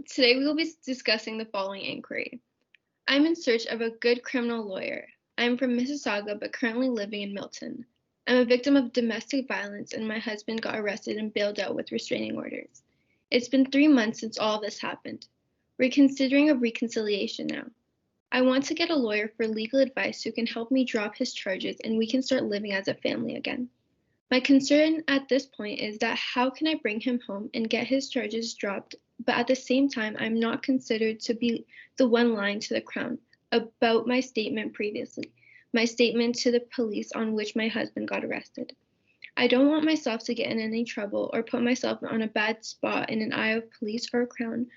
Today we will be discussing the following inquiry. I'm in search of a good criminal lawyer. I'm from Mississauga but currently living in Milton. I'm a victim of domestic violence and my husband got arrested and bailed out with restraining orders. It's been 3 months since all this happened. We're considering a reconciliation now. I want to get a lawyer for legal advice who can help me drop his charges and we can start living as a family again. My concern at this point is that how can I bring him home and get his charges dropped, but at the same time, I'm not considered to be the one lying to the Crown about my statement previously, my statement to the police on which my husband got arrested. I don't want myself to get in any trouble or put myself on a bad spot in an eye of police or Crown,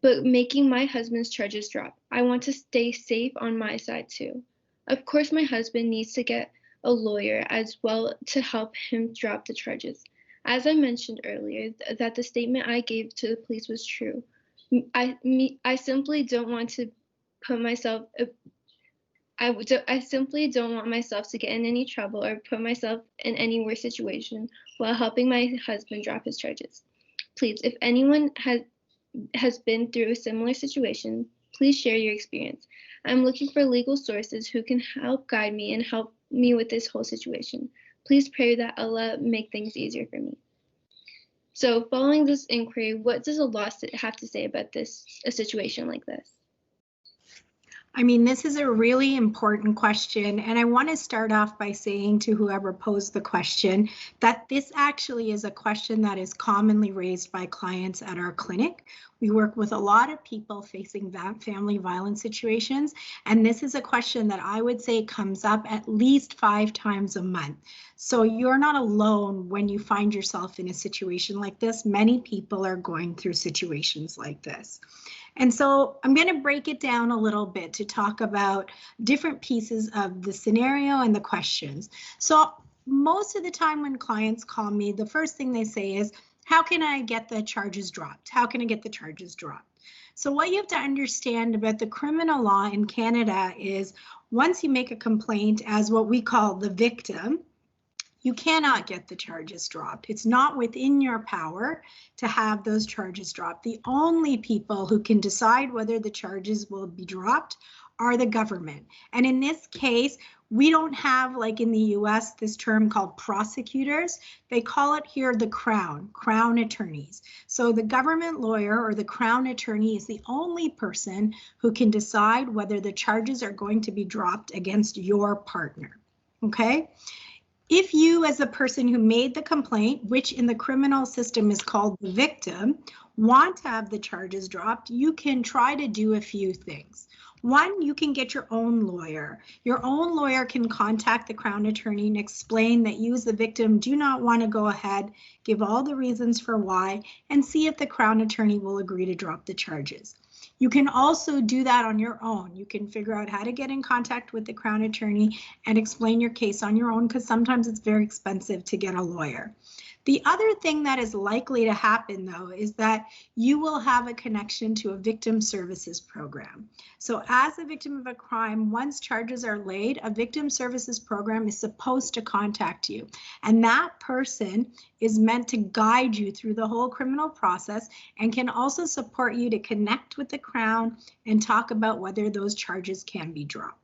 but making my husband's charges drop. I want to stay safe on my side too. Of course, my husband needs to get a lawyer as well to help him drop the charges. As I mentioned earlier, that the statement I gave to the police was true. I simply don't want to put myself. I simply don't want myself to get in any trouble or put myself in any worse situation while helping my husband drop his charges. Please, if anyone has been through a similar situation, please share your experience. I'm looking for legal sources who can help guide me and help me with this whole situation. Please pray that Allah make things easier for me. So following this inquiry, what does a law have to say about a situation like this? I mean, this is a really important question, and I want to start off by saying to whoever posed the question that this actually is a question that is commonly raised by clients at our clinic. We work with a lot of people facing family violence situations, and this is a question that I would say comes up at least 5 times a month. So you're not alone when you find yourself in a situation like this. Many people are going through situations like this. And so I'm going to break it down a little bit to talk about different pieces of the scenario and the questions. So most of the time when clients call me, the first thing they say is, how can I get the charges dropped? How can I get the charges dropped? So what you have to understand about the criminal law in Canada is once you make a complaint as what we call the victim, you cannot get the charges dropped. It's not within your power to have those charges dropped. The only people who can decide whether the charges will be dropped are the government. And in this case, we don't have, like in the US, this term called prosecutors. They call it here the Crown attorneys. So the government lawyer or the Crown attorney is the only person who can decide whether the charges are going to be dropped against your partner, okay? If you, as the person who made the complaint, which in the criminal system is called the victim, want to have the charges dropped, you can try to do a few things. One, you can get your own lawyer. Your own lawyer can contact the Crown attorney and explain that you as the victim do not want to go ahead, give all the reasons for why, and see if the Crown attorney will agree to drop the charges. You can also do that on your own. You can figure out how to get in contact with the Crown attorney and explain your case on your own, because sometimes it's very expensive to get a lawyer. The other thing that is likely to happen, though, is that you will have a connection to a victim services program. So as a victim of a crime, once charges are laid, a victim services program is supposed to contact you. And that person is meant to guide you through the whole criminal process and can also support you to connect with the Crown and talk about whether those charges can be dropped.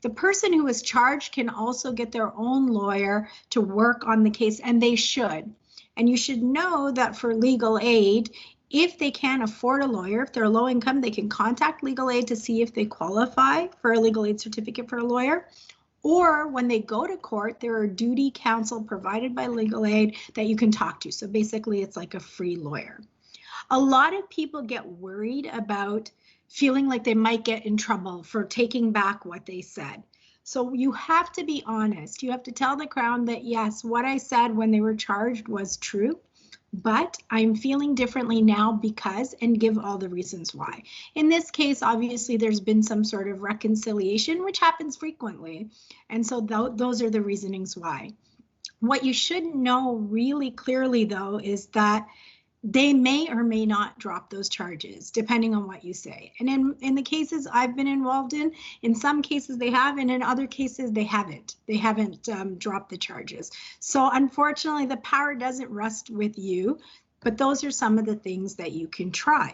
The person who is charged can also get their own lawyer to work on the case, and they should. And you should know that for legal aid, if they can't afford a lawyer, if they're low income, they can contact legal aid to see if they qualify for a legal aid certificate for a lawyer. Or when they go to court, there are duty counsel provided by legal aid that you can talk to. So basically, it's like a free lawyer. A lot of people get worried about feeling like they might get in trouble for taking back what they said. So you have to be honest. You have to tell the Crown that, yes, what I said when they were charged was true, but I'm feeling differently now because, and give all the reasons why. In this case, obviously, there's been some sort of reconciliation, which happens frequently. And so those are the reasonings why. What you should know really clearly, though, is that they may or may not drop those charges, depending on what you say. And in the cases I've been involved in some cases they have, and in other cases they haven't. They haven't dropped the charges. So unfortunately, the power doesn't rest with you, but those are some of the things that you can try.